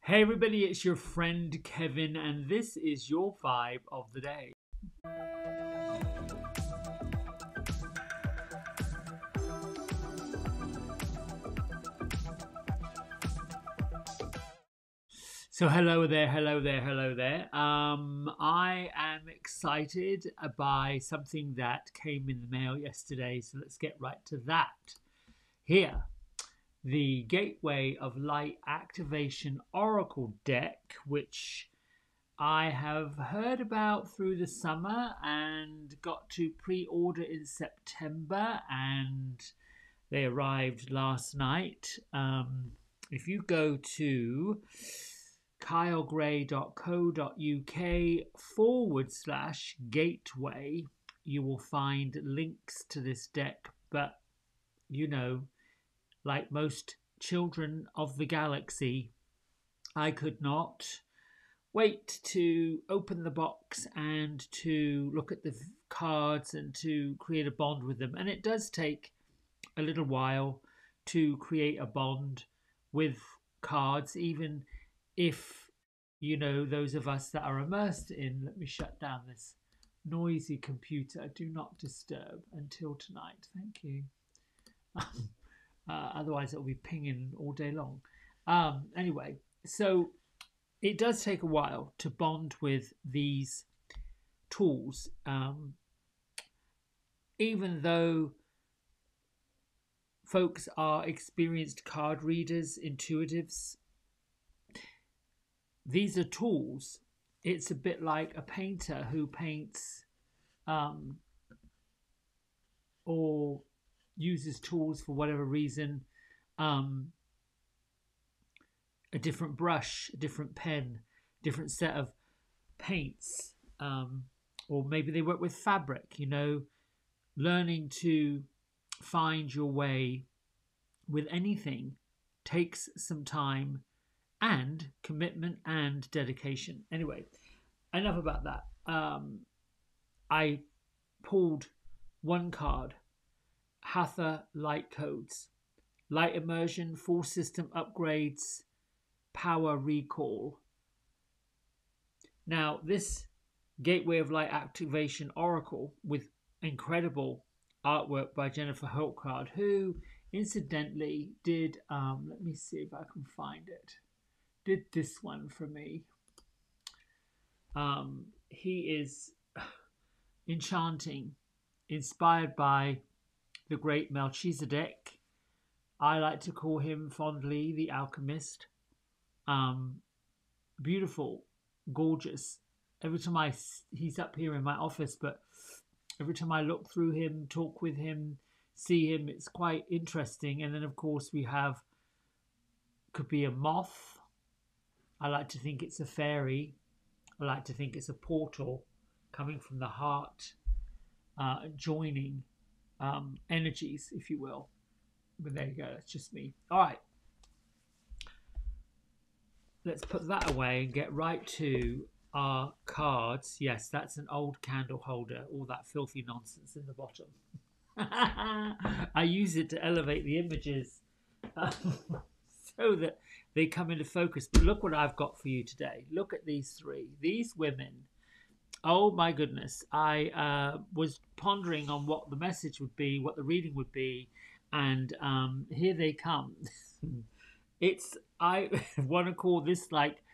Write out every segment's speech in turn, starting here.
Hey everybody, it's your friend Kevin, and this is your vibe of the day. So hello there, hello there, hello there. I am excited by something that came in the mail yesterday, so let's get right to that. Here, the Gateway of Light Activation Oracle deck, which I have heard about through the summer and got to pre-order in September, and they arrived last night. If you go to kylegray.co.uk/gateway, you will find links to this deck. But you know, like most children of the galaxy, I could not wait to open the box and to look at the cards and to create a bond with them. And it does take a little while to create a bond with cards, even if, those of us that are immersed in, let me shut down this noisy computer, do not disturb until tonight. Thank you. Otherwise, it'll be pinging all day long. Anyway, so it does take a while to bond with these tools, even though folks are experienced card readers, intuitives. These are tools. It's a bit like a painter who paints or uses tools for whatever reason, a different brush, a different pen, different set of paints, or maybe they work with fabric, learning to find your way with anything takes some time and commitment and dedication. Anyway, enough about that. I pulled one card, Hatha Light Codes, Light Immersion, Full System Upgrades, Power Recall. Now, this Gateway of Light Activation Oracle with incredible artwork by Jennifer Holcard, who incidentally did, let me see if I can find it, did this one for me. He is enchanting, inspired by the great Melchizedek. I like to call him fondly the alchemist. Beautiful, gorgeous. Every time he's up here in my office, but every time I look through him, talk with him, see him, it's quite interesting. And then, of course, we have, could be a moth. I like to think it's a fairy. I like to think it's a portal coming from the heart, joining energies, if you will. But there you go, that's just me. All right. Let's put that away and get right to our cards. Yes, that's an old candle holder, all that filthy nonsense in the bottom. I use it to elevate the images so that they come into focus. But look what I've got for you today. Look at these three. These women. Oh my goodness. I was pondering on what the message would be, what the reading would be, and here they come. I want to call this like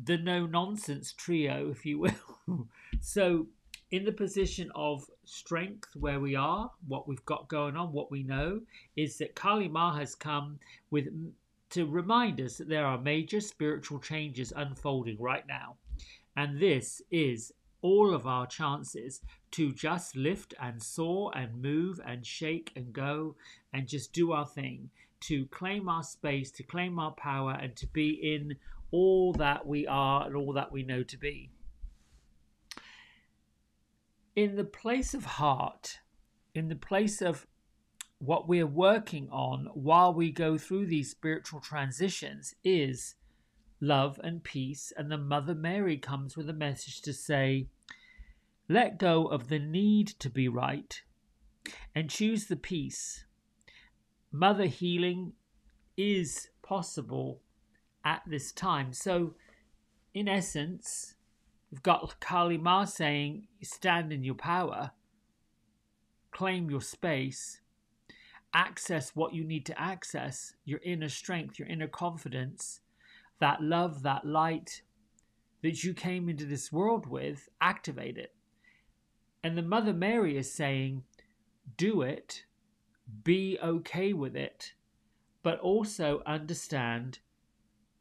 the no-nonsense trio, if you will. So in the position of strength where we are, what we've got going on, what we know, is that Kali Ma has come to remind us that there are major spiritual changes unfolding right now. And this is all of our chances to just lift and soar and move and shake and go and just do our thing, to claim our space, to claim our power, and to be in all that we are and all that we know to be. In the place of heart, in the place of what we're working on while we go through these spiritual transitions, is love and peace. And the Mother Mary comes with a message to say, let go of the need to be right and choose the peace. Mother healing is possible at this time. So, in essence, we've got Kali Ma saying, stand in your power, claim your space, access what you need to access, your inner strength, your inner confidence, that love, that light that you came into this world with, activate it. And the Mother Mary is saying, do it, be okay with it, but also understand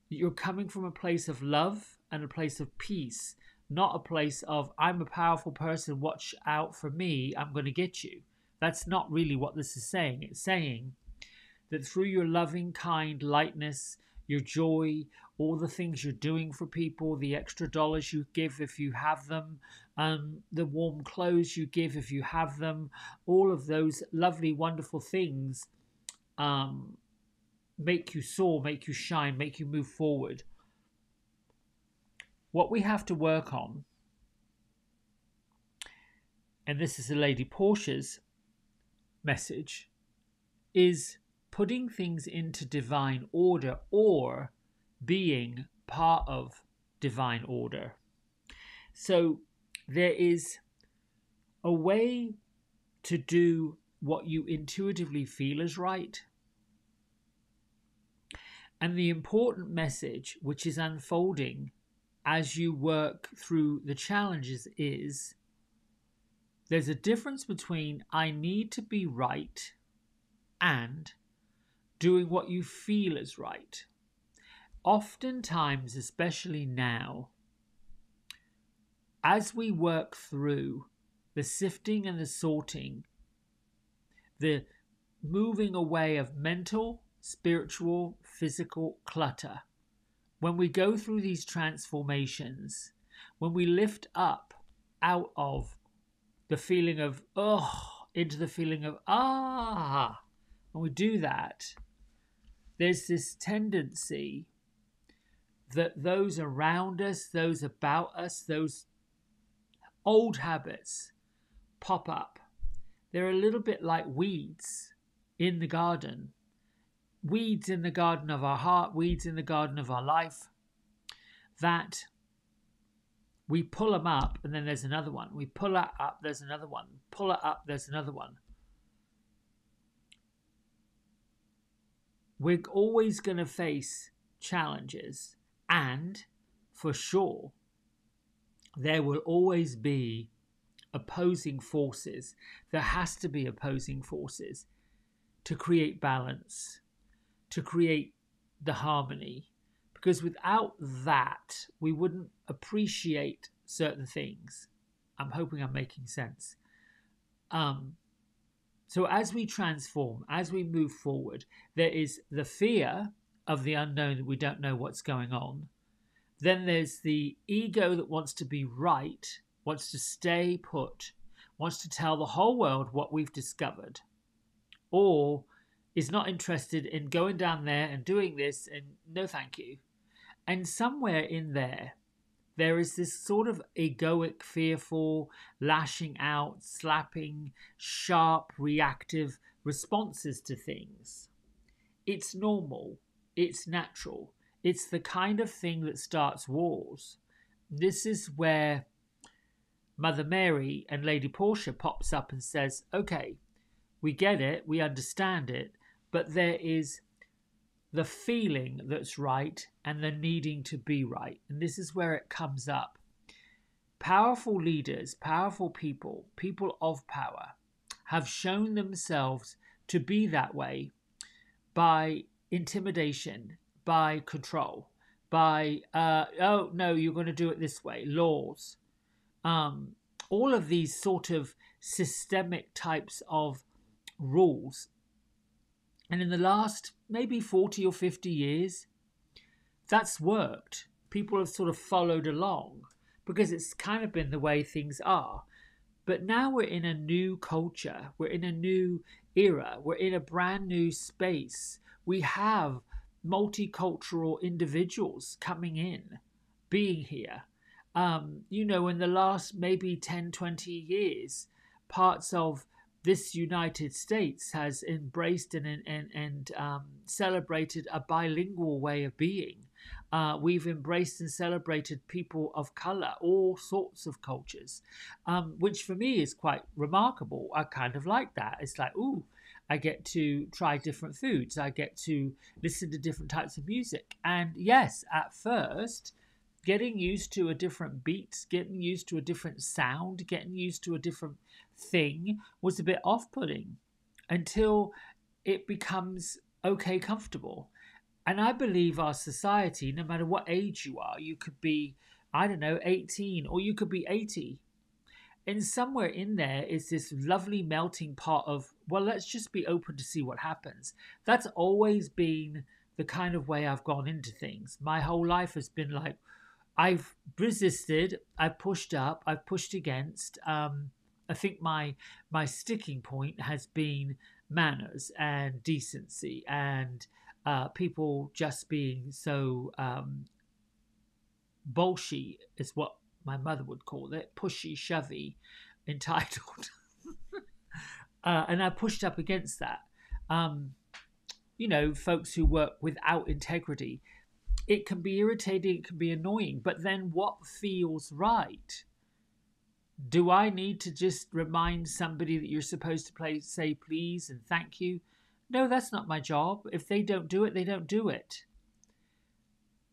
that you're coming from a place of love and a place of peace, not a place of, I'm a powerful person, watch out for me, I'm going to get you. That's not really what this is saying. It's saying that through your loving, kind lightness, your joy, all the things you're doing for people, the extra dollars you give if you have them, the warm clothes you give if you have them, all of those lovely, wonderful things make you soar, make you shine, make you move forward. What we have to work on, and this is a Lady Portia's message, is putting things into divine order or being part of divine order. So there is a way to do what you intuitively feel is right. And the important message which is unfolding as you work through the challenges is there's a difference between I need to be right and doing what you feel is right. Oftentimes, especially now, as we work through the sifting and the sorting, the moving away of mental, spiritual, physical clutter, when we go through these transformations, when we lift up out of the feeling of into the feeling of when we do that, there's this tendency that those around us, those about us, those old habits pop up. They're a little bit like weeds in the garden. Weeds in the garden of our heart, weeds in the garden of our life, that we pull them up and then there's another one. We pull it up, there's another one. Pull it up, there's another one. We're always going to face challenges, and for sure, there will always be opposing forces. There has to be opposing forces to create balance, to create the harmony, because without that, we wouldn't appreciate certain things. I'm hoping I'm making sense. So as we transform, as we move forward, there is the fear of the unknown, that we don't know what's going on. Then there's the ego that wants to be right, wants to stay put, wants to tell the whole world what we've discovered, or is not interested in going down there and doing this and no thank you. And somewhere in there is this sort of egoic, fearful, lashing out, slapping, sharp, reactive responses to things. It's normal. It's natural. It's the kind of thing that starts wars. This is where Mother Mary and Lady Portia pops up and says, okay, we get it, we understand it, but there is the feeling that's right and the needing to be right. And this is where it comes up. Powerful leaders, powerful people, people of power, have shown themselves to be that way by intimidation, by control, by, oh no, you're going to do it this way, laws. All of these sort of systemic types of rules. And in the last maybe 40 or 50 years, that's worked. People have sort of followed along because it's kind of been the way things are. But now we're in a new culture. We're in a new era. We're in a brand new space. We have multicultural individuals coming in, being here. In the last maybe 10, 20 years, parts of this United States has embraced and celebrated a bilingual way of being, We've embraced and celebrated people of color, all sorts of cultures, which for me is quite remarkable. I kind of like that. It's like, ooh, I get to try different foods. I get to listen to different types of music. And yes, at first, getting used to a different beat, getting used to a different sound, getting used to a different thing was a bit off putting until it becomes okay, comfortable. And I believe our society, no matter what age you are, you could be, I don't know, 18 or you could be 80. And somewhere in there is this lovely melting pot of, well, let's just be open to see what happens. That's always been the kind of way I've gone into things. My whole life has been like, I've resisted, I've pushed up, I've pushed against. I think my sticking point has been manners and decency and people just being so bolshy is what my mother would call it, pushy, shovey, entitled. And I pushed up against that. Folks who work without integrity. It can be irritating, it can be annoying, but then what feels right? Do I need to just remind somebody that you're supposed to say please and thank you? No, that's not my job. If they don't do it, they don't do it.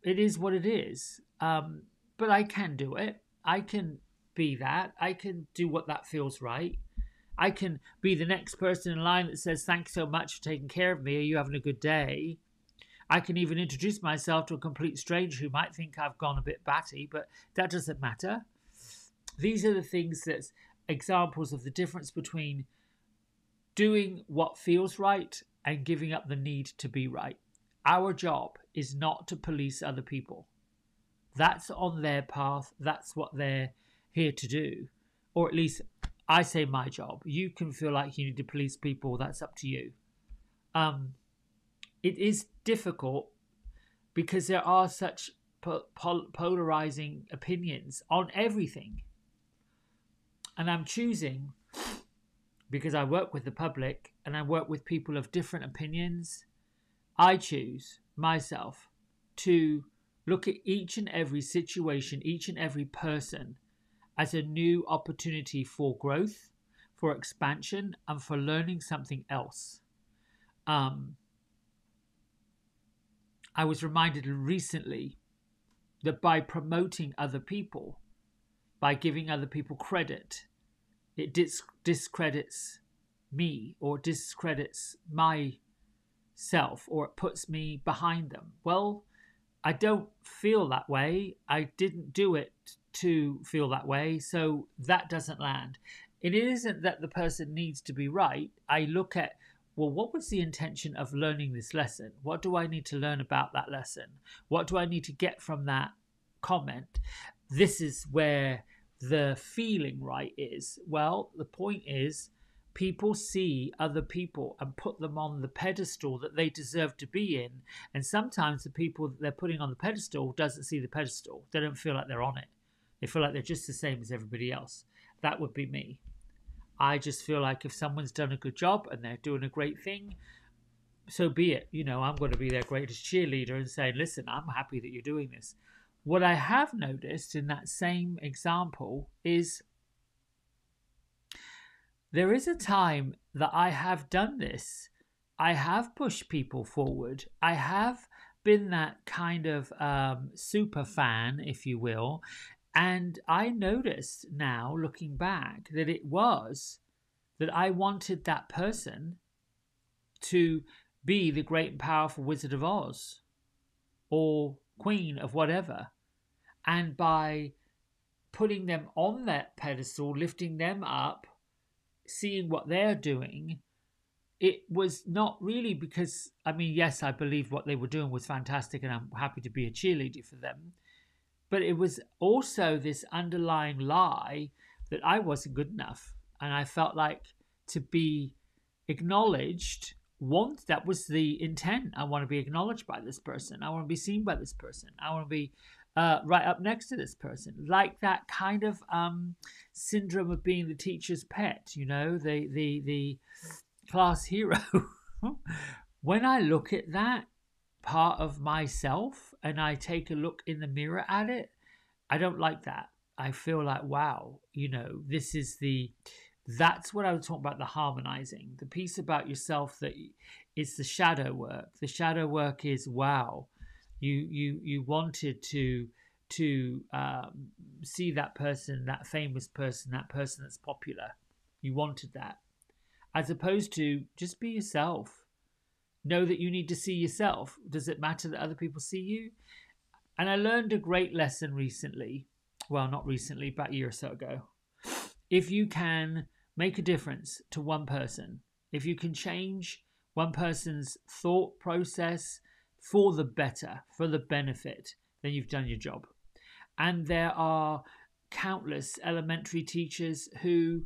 It is what it is. But I can do it. I can be that. I can do what that feels right. I can be the next person in line that says, thanks so much for taking care of me. Are you having a good day? I can even introduce myself to a complete stranger who might think I've gone a bit batty, but that doesn't matter. These are the things that's examples of the difference between doing what feels right and giving up the need to be right. Our job is not to police other people. That's on their path. That's what they're here to do. Or at least I say my job. You can feel like you need to police people. That's up to you. It is difficult because there are such polarizing opinions on everything. And I'm choosing, because I work with the public and I work with people of different opinions, I choose myself to look at each and every situation, each and every person as a new opportunity for growth, for expansion, and for learning something else. I was reminded recently that by promoting other people, by giving other people credit, it discredits me or discredits myself, or it puts me behind them. Well, I don't feel that way. I didn't do it to feel that way, so that doesn't land. It isn't that the person needs to be right. I look at, well, what was the intention of learning this lesson? What do I need to learn about that lesson? What do I need to get from that comment? This is where the feeling right is. Well, the point is, people see other people and put them on the pedestal that they deserve to be in. And sometimes the people that they're putting on the pedestal doesn't see the pedestal. They don't feel like they're on it. They feel like they're just the same as everybody else. That would be me. I just feel like if someone's done a good job and they're doing a great thing, so be it. I'm going to be their greatest cheerleader and say, listen, I'm happy that you're doing this. What I have noticed in that same example is there is a time that I have done this. I have pushed people forward. I have been that kind of super fan, if you will. And I noticed now, looking back, that it was that I wanted that person to be the great and powerful Wizard of Oz or Queen of whatever. And by putting them on that pedestal, lifting them up, seeing what they're doing, it was not really because, yes, I believe what they were doing was fantastic and I'm happy to be a cheerleader for them. But it was also this underlying lie that I wasn't good enough. And I felt like to be acknowledged, that was the intent. I want to be acknowledged by this person. I want to be seen by this person. I want to be right up next to this person. Like that kind of syndrome of being the teacher's pet, the class hero. When I look at that, part of myself and I take a look in the mirror at it, I don't like that. I feel like, wow, this is that's what I was talking about, the harmonizing, the piece about yourself that it's the shadow work. The shadow work is, wow, you wanted to see that person, that famous person, that person that's popular. You wanted that, as opposed to just be yourself. Know that you need to see yourself. Does it matter that other people see you? And I learned a great lesson recently. Well, not recently, about a year or so ago. If you can make a difference to one person, if you can change one person's thought process for the better, for the benefit, then you've done your job. And there are countless elementary teachers who,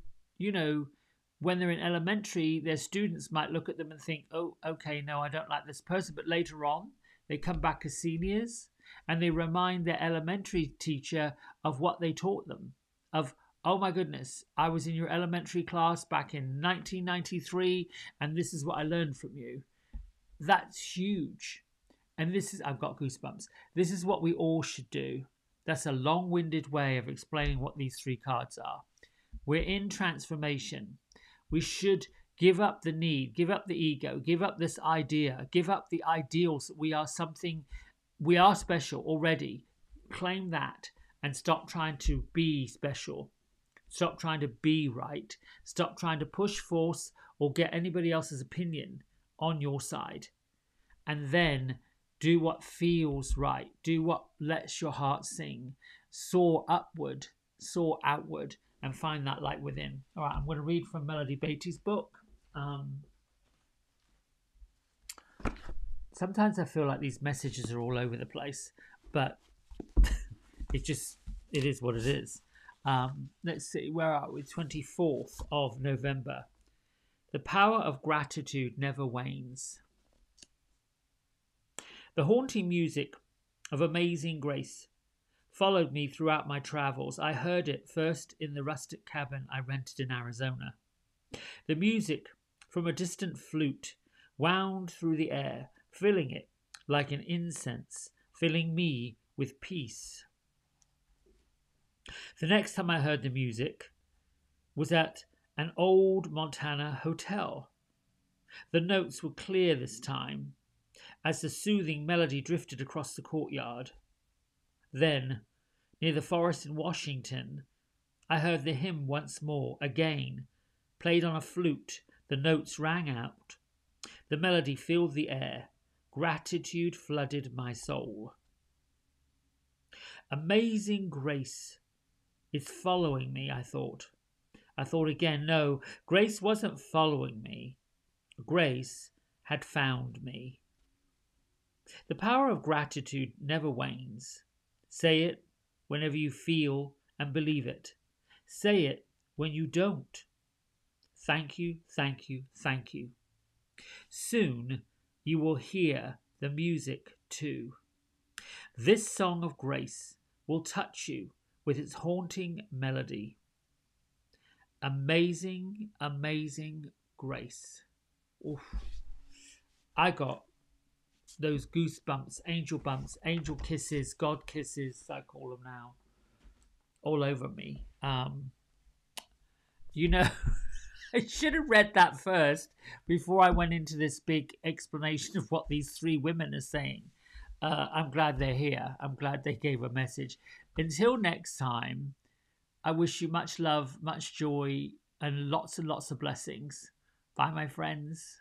when they're in elementary, their students might look at them and think, oh, okay, no, I don't like this person. But later on, they come back as seniors and they remind their elementary teacher of what they taught them, of, oh my goodness, I was in your elementary class back in 1993 and this is what I learned from you. That's huge. And I've got goosebumps. This is what we all should do. That's a long-winded way of explaining what these three cards are. We're in transformation. We should give up the need, give up the ego, give up this idea, give up the ideals that we are something, we are special already. Claim that and stop trying to be special. Stop trying to be right. Stop trying to push, force, or get anybody else's opinion on your side. And then do what feels right. Do what lets your heart sing. Soar upward, soar outward, and find that light within. All right, I'm going to read from Melody Beatty's book. Sometimes I feel like these messages are all over the place, but it is what it is. Let's see, where are we? 24th of November. The power of gratitude never wanes. The haunting music of Amazing Grace followed me throughout my travels. I heard it first in the rustic cabin I rented in Arizona. The music from a distant flute wound through the air, filling it like an incense, filling me with peace. The next time I heard the music was at an old Montana hotel. The notes were clear this time, as the soothing melody drifted across the courtyard. Then, near the forest in Washington, I heard the hymn once more, again, played on a flute. The notes rang out. The melody filled the air. Gratitude flooded my soul. Amazing Grace is following me, I thought. I thought again, no, Grace wasn't following me. Grace had found me. The power of gratitude never wanes. Say it whenever you feel and believe it. Say it when you don't. Thank you, thank you, thank you. Soon you will hear the music too. This song of grace will touch you with its haunting melody. Amazing, amazing grace. Oof. I got those goosebumps, angel kisses, God kisses, I call them now, all over me. I should have read that first before I went into this big explanation of what these three women are saying. I'm glad they're here. I'm glad they gave a message. Until next time, I wish you much love, much joy, and lots of blessings. Bye, my friends.